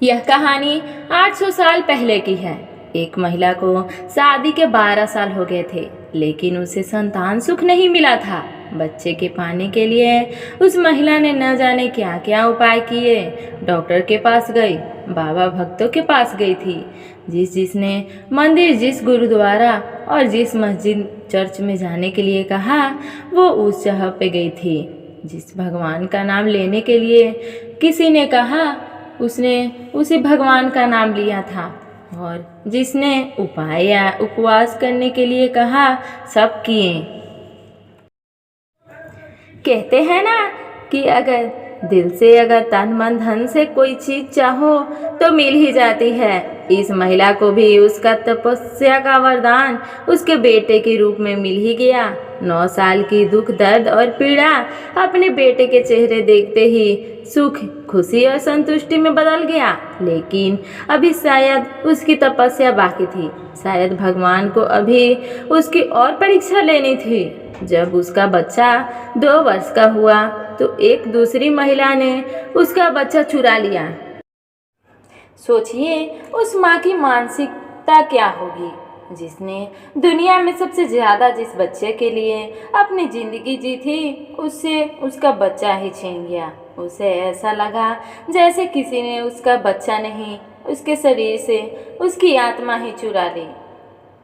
यह कहानी 800 साल पहले की है। एक महिला को शादी के 12 साल हो गए थे, लेकिन उसे संतान सुख नहीं मिला था। बच्चे के पाने के लिए उस महिला ने न जाने क्या क्या उपाय किए। डॉक्टर के पास गई, बाबा भक्तों के पास गई थी। जिसने मंदिर, जिस गुरुद्वारा और जिस मस्जिद चर्च में जाने के लिए कहा, वो उस जगह पे गई थी। जिस भगवान का नाम लेने के लिए किसी ने कहा, उसने उसी भगवान का नाम लिया था। और जिसने उपाय या उपवास करने के लिए कहा, सब किए। कहते हैं ना कि अगर दिल से, अगर तन मन धन से कोई चीज चाहो तो मिल ही जाती है। इस महिला को भी उसका तपस्या का वरदान उसके बेटे के रूप में मिल ही गया। 9 साल की दुख, दर्द और पीड़ा अपने बेटे के चेहरे देखते ही सुख, खुशी और संतुष्टि में बदल गया। लेकिन अभी शायद उसकी तपस्या बाकी थी। शायद भगवान को अभी उसकी और परीक्षा लेनी थी। जब उसका बच्चा 2 वर्ष का हुआ तो एक दूसरी महिला ने उसका बच्चा चुरा लिया। सोचिए उस माँ की मानसिकता क्या होगी, जिसने दुनिया में सबसे ज़्यादा जिस बच्चे के लिए अपनी ज़िंदगी जी थी, उससे उसका बच्चा ही छीन गया। उसे ऐसा लगा जैसे किसी ने उसका बच्चा नहीं, उसके शरीर से उसकी आत्मा ही चुरा ली।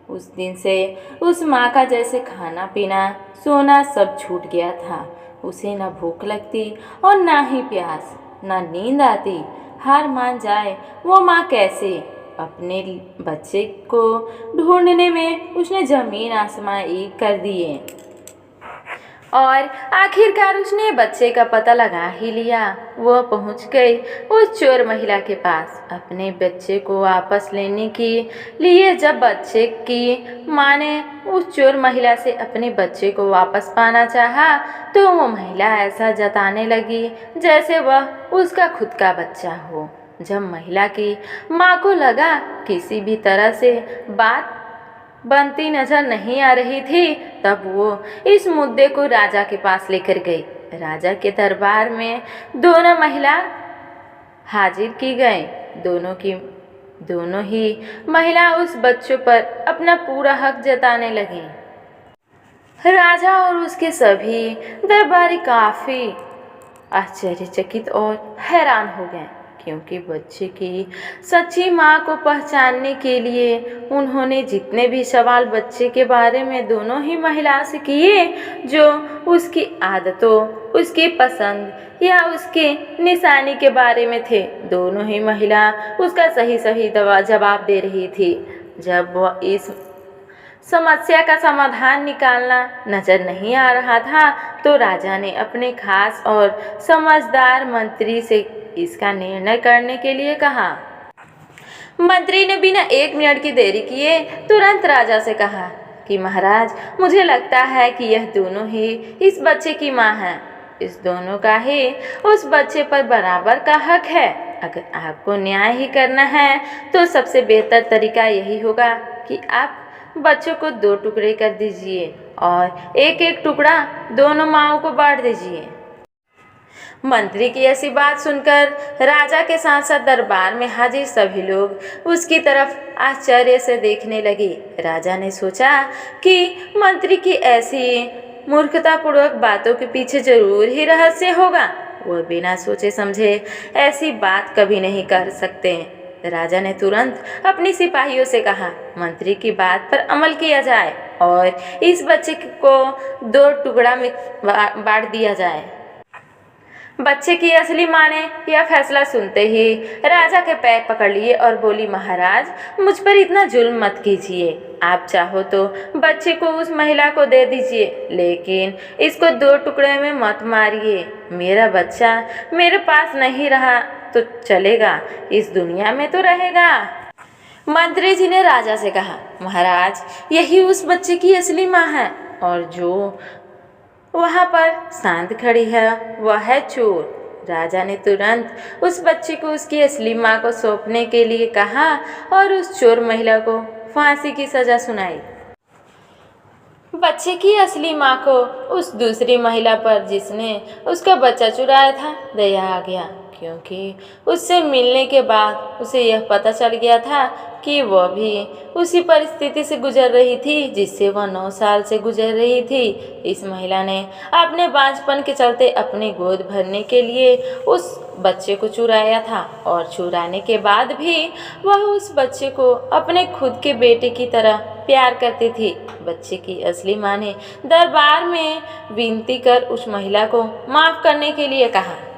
उस दिन से उस माँ का जैसे खाना पीना, सोना सब छूट गया था। उसे न भूख लगती और ना ही प्यास, ना नींद आती। हार मान जाए वो माँ कैसे। अपने बच्चे को ढूंढने में उसने ज़मीन आसमां एक कर दिए और आखिरकार उसने बच्चे का पता लगा ही लिया। वह पहुंच गई उस चोर महिला के पास अपने बच्चे को वापस लेने के लिए। जब बच्चे की माँ ने उस चोर महिला से अपने बच्चे को वापस पाना चाहा, तो वो महिला ऐसा जताने लगी जैसे वह उसका खुद का बच्चा हो। जब महिला की माँ को लगा किसी भी तरह से बात बनती नजर नहीं आ रही थी, तब वो इस मुद्दे को राजा के पास लेकर गई। राजा के दरबार में दोनों महिला हाजिर की गई। दोनों ही महिला उस बच्चों पर अपना पूरा हक जताने लगी। राजा और उसके सभी दरबारी काफी आश्चर्यचकित और हैरान हो गए, क्योंकि बच्चे की सच्ची माँ को पहचानने के लिए उन्होंने जितने भी सवाल बच्चे के बारे में दोनों ही महिला से किए, जो उसकी आदतों, उसकी पसंद या उसके निशानी के बारे में थे, दोनों ही महिला उसका सही सही जवाब दे रही थी। जब वह इस समस्या का समाधान निकालना नजर नहीं आ रहा था, तो राजा ने अपने खास और समझदार मंत्री से इसका निर्णय करने के लिए कहा। मंत्री ने बिना 1 मिनट की देरी किए तुरंत राजा से कहा कि महाराज, मुझे लगता है कि यह दोनों ही इस बच्चे की माँ हैं। इस दोनों का ही उस बच्चे पर बराबर का हक है। अगर आपको न्याय ही करना है तो सबसे बेहतर तरीका यही होगा कि आप बच्चों को 2 टुकड़े कर दीजिए और एक एक टुकड़ा दोनों माँओं को बांट दीजिए। मंत्री की ऐसी बात सुनकर राजा के साथ साथ दरबार में हाजिर सभी लोग उसकी तरफ आश्चर्य से देखने लगे। राजा ने सोचा कि मंत्री की ऐसी मूर्खतापूर्वक बातों के पीछे जरूर ही रहस्य होगा। वह बिना सोचे समझे ऐसी बात कभी नहीं कर सकते। राजा ने तुरंत अपने सिपाहियों से कहा, मंत्री की बात पर अमल किया जाए और इस बच्चे को 2 टुकड़ा में बांट दिया जाए। बच्चे की असली माँ ने यह फैसला सुनते ही राजा के पैर पकड़ लिए और बोली, महाराज, मुझ पर इतना जुल्म मत कीजिए। आप चाहो तो बच्चे को उस महिला को दे दीजिए, लेकिन इसको 2 टुकड़े में मत मारिए। मेरा बच्चा मेरे पास नहीं रहा तो चलेगा, इस दुनिया में तो रहेगा। मंत्री जी ने राजा से कहा, महाराज, यही उस बच्चे की असली माँ है और जो वहाँ पर शांत खड़ी है वह है चोर। राजा ने तुरंत उस बच्चे को उसकी असली माँ को सौंपने के लिए कहा और उस चोर महिला को फांसी की सजा सुनाई। बच्चे की असली माँ को उस दूसरी महिला पर, जिसने उसका बच्चा चुराया था, दया आ गया, क्योंकि उससे मिलने के बाद उसे यह पता चल गया था कि वह भी उसी परिस्थिति से गुजर रही थी जिससे वह 9 साल से गुजर रही थी। इस महिला ने अपने बांझपन के चलते अपनी गोद भरने के लिए उस बच्चे को चुराया था और चुराने के बाद भी वह उस बच्चे को अपने खुद के बेटे की तरह प्यार करती थी। बच्चे की असली माँ ने दरबार में विनती कर उस महिला को माफ़ करने के लिए कहा।